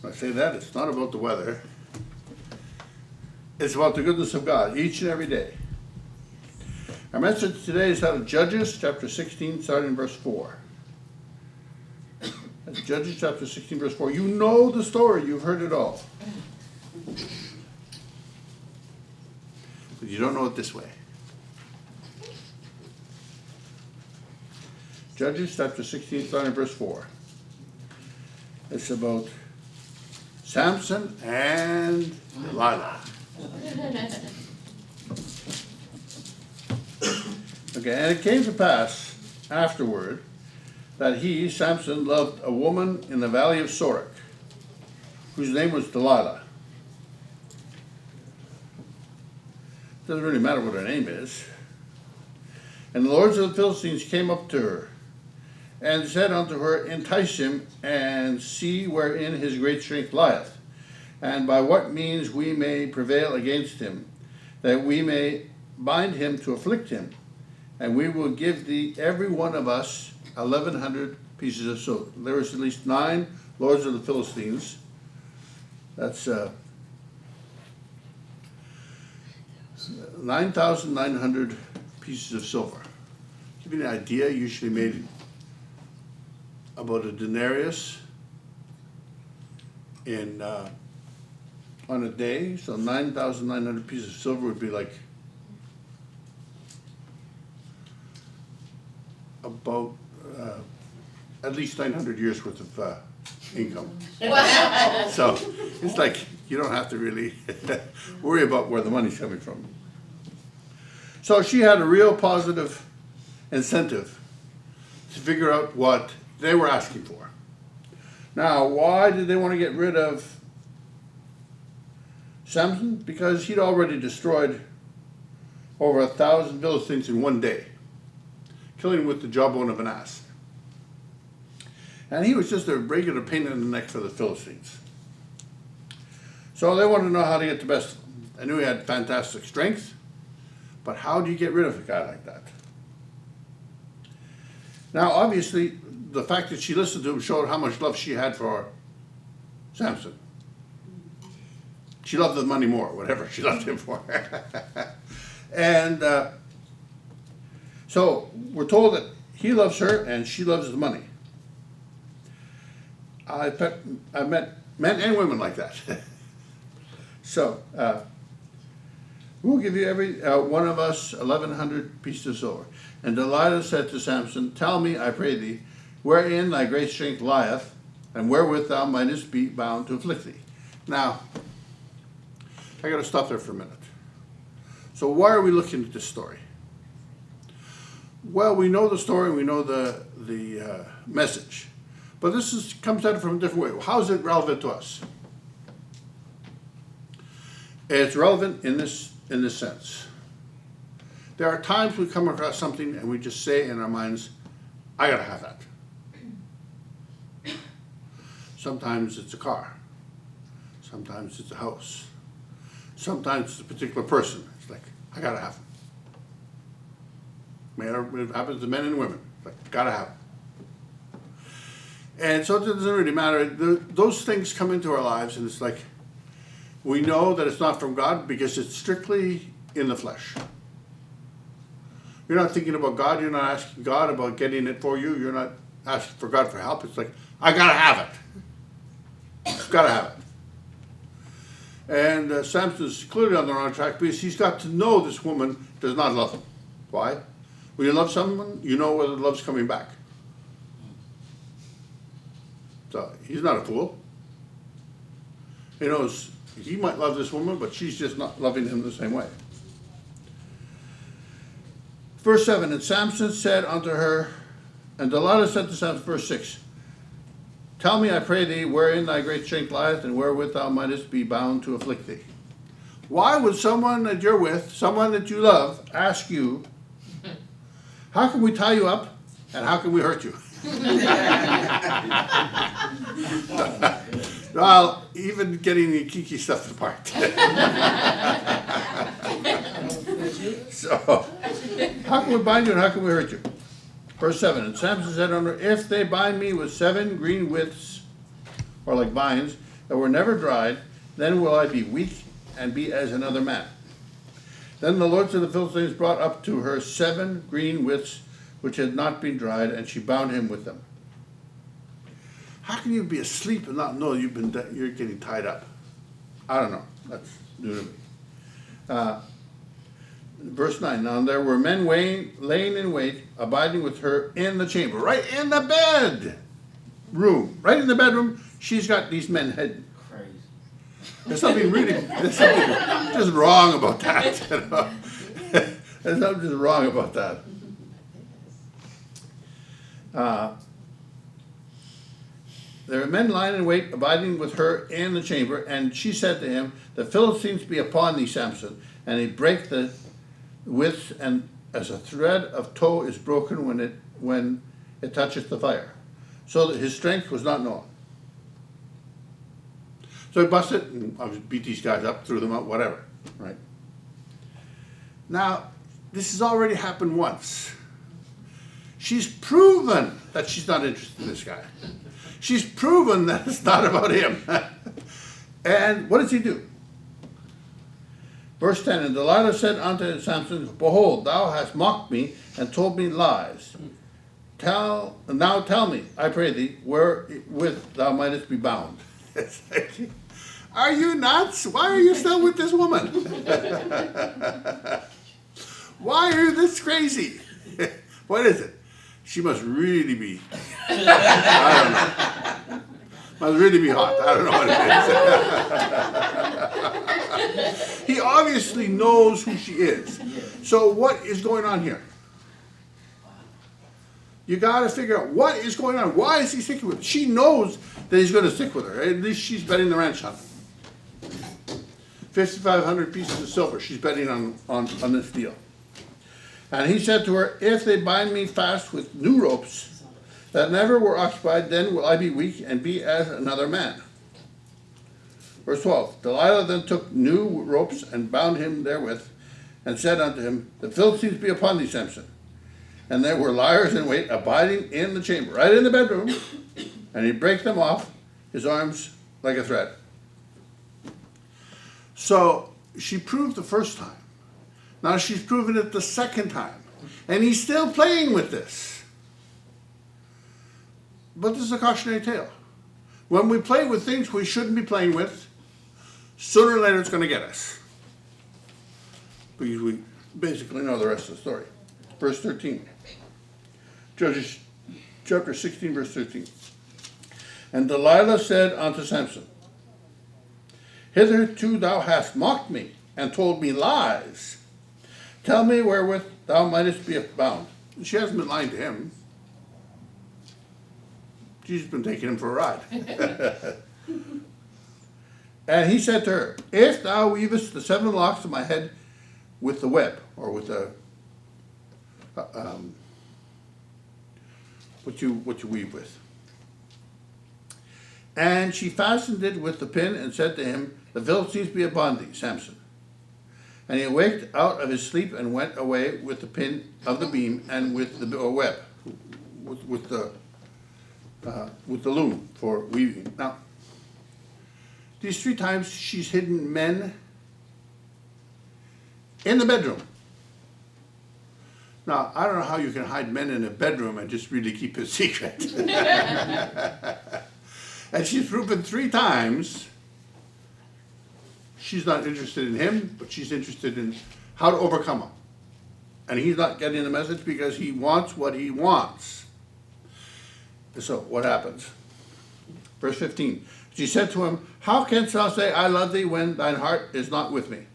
When I say that, it's not about the weather. It's about the goodness of God, each and every day. Our message today is out of Judges chapter 16, starting in verse 4. That's Judges chapter 16, verse 4. You know the story, you've heard it all. But you don't know it this way. Judges chapter 16, starting in verse 4. It's about Samson and Delilah. Okay, and it came to pass afterward that he, Samson, loved a woman in the valley of Sorek, whose name was Delilah. Doesn't really matter what her name is. And the lords of the Philistines came up to her, and said unto her, entice him, and see wherein his great strength lieth, and by what means we may prevail against him, that we may bind him to afflict him, and we will give thee every one of us 1,100 pieces of silver. There was at least 9 lords of the Philistines. That's 9,900 pieces of silver. To give you an idea, usually made about a denarius in on a day, so 9,900 pieces of silver would be like about at least 900 years worth of income. So it's like you don't have to really worry about where the money's coming from. So she had a real positive incentive to figure out what they were asking for. Now, why did they want to get rid of Samson? Because he'd already destroyed over 1,000 Philistines in one day, killing them with the jawbone of an ass. And he was just a regular pain in the neck for the Philistines. So they wanted to know how to get the best of him. They knew he had fantastic strength, but how do you get rid of a guy like that? Now, obviously, the fact that she listened to him showed how much love she had for Samson. She loved the money more, whatever she loved him for. And so we're told that he loves her and she loves the money. I've met men and women like that. So we'll give you every one of us 1,100 pieces of silver. And Delilah said to Samson, tell me, I pray thee, wherein thy great strength lieth, and wherewith thou mightest be bound to afflict thee. Now, I got to stop there for a minute. So why are we looking at this story? Well, we know the story, we know the message, but this comes at it from a different way. How is it relevant to us? It's relevant in this sense. There are times we come across something and we just say in our minds, I got to have that. Sometimes it's a car. Sometimes it's a house. Sometimes it's a particular person. It's like, I gotta have them. It happens to men and women. Like, gotta have them. And so it doesn't really matter. Those things come into our lives and it's like, we know that it's not from God because it's strictly in the flesh. You're not thinking about God. You're not asking God about getting it for you. You're not asking for God for help. It's like, I gotta have it. Gotta have it. And Samson's clearly on the wrong track because he's got to know this woman does not love him. Why? When you love someone, you know whether the love's coming back. So he's not a fool. He knows he might love this woman, but she's just not loving him the same way. Verse 7, and Samson said unto her, and Delilah said to Samson, verse 6, tell me, I pray thee, wherein thy great strength lieth, and wherewith thou mightest be bound to afflict thee. Why would someone that you're with, someone that you love, ask you, how can we tie you up, and how can we hurt you? Well, even getting the kiki stuff apart. So, how can we bind you and how can we hurt you? Verse 7, and Samson said unto her, if they bind me with 7 green withs, or like vines, that were never dried, then will I be weak and be as another man. Then the lords of the Philistines brought up to her 7 green withs which had not been dried, and she bound him with them. How can you be asleep and not know you're getting tied up? I don't know. That's new to me. Verse 9, now there were men laying in wait, abiding with her in the chamber, right in the bed room, right in the bedroom. She's got these men hidden. Crazy. There's something just wrong about that. You know? There's something just wrong about that. There were men lying in wait, abiding with her in the chamber, and she said to him, the Philistines be upon thee, Samson. And he brake the withs, and as a thread of tow is broken when it toucheth the fire, so that his strength was not known. So he busted and obviously beat these guys up, threw them out, whatever, right? Now, this has already happened once. She's proven that she's not interested in this guy. She's proven that it's not about him. And what does he do? Verse 10, and Delilah said unto Samson, behold, thou hast mocked me and told me lies. Now tell me, I pray thee, wherewith thou mightest be bound. Are you nuts? Why are you still with this woman? Why are you this crazy? What is it? She must really be, I don't know. Must really be hot. I don't know what it is. He obviously knows who she is. So what is going on here? You got to figure out what is going on. Why is he sticking with her? She knows that he's going to stick with her. At least she's betting the ranch on it. 5,500 pieces of silver. She's betting on this deal. And he said to her, if they bind me fast with new ropes that never were occupied, then will I be weak and be as another man. Verse 12, Delilah then took new ropes and bound him therewith, and said unto him, the Philistines be upon thee, Samson. And there were liars in wait, abiding in the chamber, right in the bedroom, and he brake them off, his arms like a thread. So she proved the first time. Now she's proven it the second time. And he's still playing with this. But this is a cautionary tale. When we play with things we shouldn't be playing with, sooner or later it's going to get us. Because we basically know the rest of the story. Verse 13. Judges chapter 16, verse 13. And Delilah said unto Samson, hitherto thou hast mocked me, and told me lies. Tell me wherewith thou mightest be bound. She hasn't been lying to him. She's been taking him for a ride. And he said to her, if thou weavest the 7 locks of my head with the web, or with the what you weave with. And she fastened it with the pin, and said to him, the Philistines be upon thee, Samson. And he awaked out of his sleep, and went away with the pin of the beam, and with the web, with the loom for weaving. Now, these 3 times she's hidden men in the bedroom. Now, I don't know how you can hide men in a bedroom and just really keep it secret. And she's proven 3 times she's not interested in him, but she's interested in how to overcome him. And he's not getting the message because he wants what he wants. So what happens? Verse 15. She said to him, how canst thou say, I love thee, when thine heart is not with me?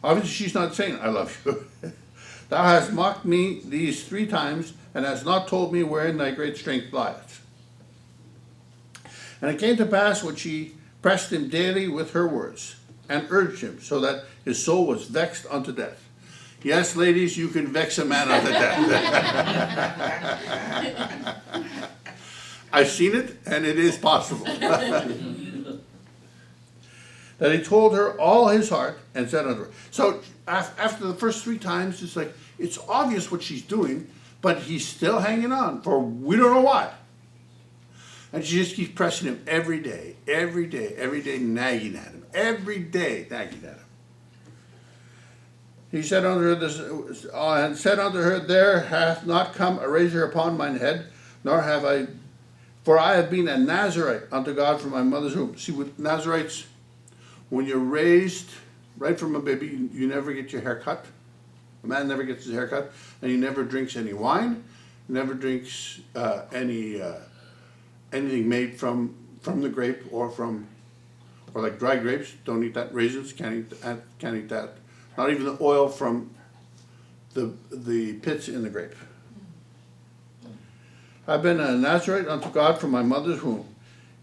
Obviously she's not saying, I love you. Thou hast mocked me these 3 times, and hast not told me wherein thy great strength lieth. And it came to pass, when she pressed him daily with her words, and urged him, so that his soul was vexed unto death. Yes, ladies, you can vex a man unto death. I've seen it, and it is possible. That he told her all his heart, and said unto her. So after the first 3 times, it's like, it's obvious what she's doing, but he's still hanging on, for we don't know why. And she just keeps pressing him every day, nagging at him, every day nagging at him. He said unto her, there hath not come a razor upon mine head, nor have I, for I have been a Nazarite unto God from my mother's womb. See, with Nazarites, when you're raised right from a baby, you never get your hair cut. A man never gets his hair cut, and he never drinks any wine, never drinks anything made from the grape or like dry grapes. Don't eat that. Raisins, can't eat that. Not even the oil from the pits in the grape. I've been a Nazarite unto God from my mother's womb.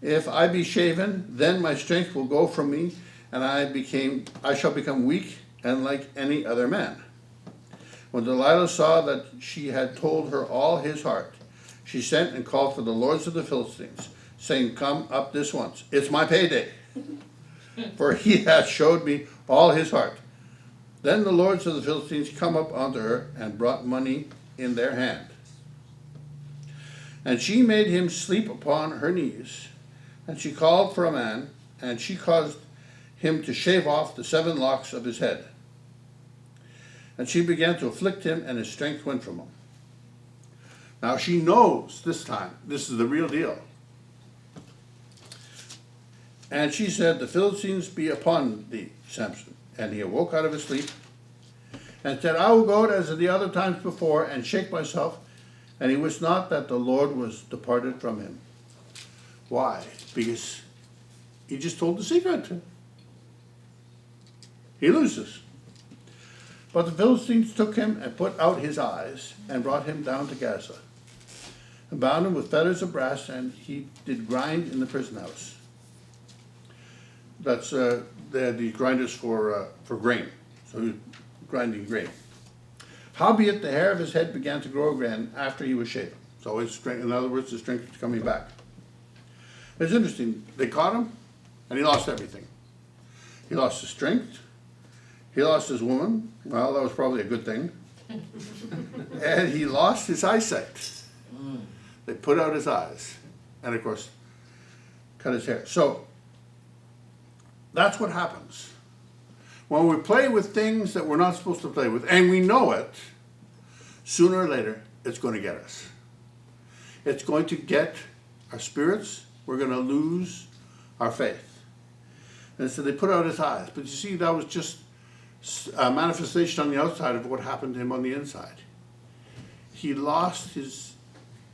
If I be shaven, then my strength will go from me, and I shall become weak and like any other man. When Delilah saw that she had told her all his heart, she sent and called for the lords of the Philistines, saying, come up this once. It's my payday, for he hath showed me all his heart. Then the lords of the Philistines come up unto her and brought money in their hand. And she made him sleep upon her knees. And she called for a man, and she caused him to shave off the 7 locks of his head. And she began to afflict him, and his strength went from him. Now she knows this time, this is the real deal. And she said, the Philistines be upon thee, Samson. And he awoke out of his sleep and said, I will go as the other times before and shake myself. And he wist not that the Lord was departed from him. Why? Because he just told the secret. He loses. But the Philistines took him and put out his eyes and brought him down to Gaza and bound him with fetters of brass, and he did grind in the prison house. That's they had these grinders for grain, so he was grinding grain. Howbeit the hair of his head began to grow again after he was shaven. So his strength, in other words, his strength was coming back. It's interesting. They caught him, and he lost everything. He lost his strength. He lost his woman. Well, that was probably a good thing. And he lost his eyesight. They put out his eyes, and of course, cut his hair. So that's what happens when we play with things that we're not supposed to play with, and we know it. Sooner or later, it's going to get us. It's going to get our spirits. We're going to lose our faith. And so they put out his eyes. But you see, that was just a manifestation on the outside of what happened to him on the inside. He lost his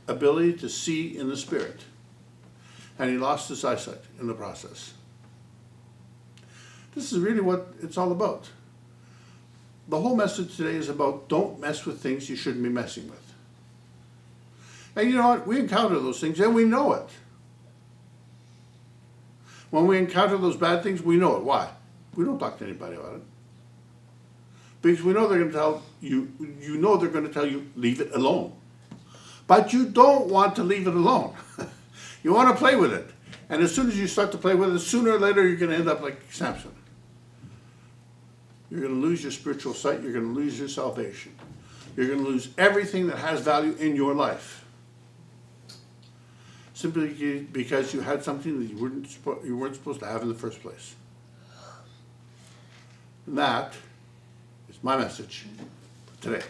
ability to see in the spirit. And he lost his eyesight in the process. This is really what it's all about. The whole message today is about don't mess with things you shouldn't be messing with. And you know what? We encounter those things and we know it. When we encounter those bad things, we know it. Why? We don't talk to anybody about it. Because we know they're going to tell you, they're going to tell you, leave it alone. But you don't want to leave it alone. You want to play with it. And as soon as you start to play with it, sooner or later you're going to end up like Samson. You're going to lose your spiritual sight. You're going to lose your salvation. You're going to lose everything that has value in your life. Simply because you had something that you weren't supposed to have in the first place. And that is my message for today.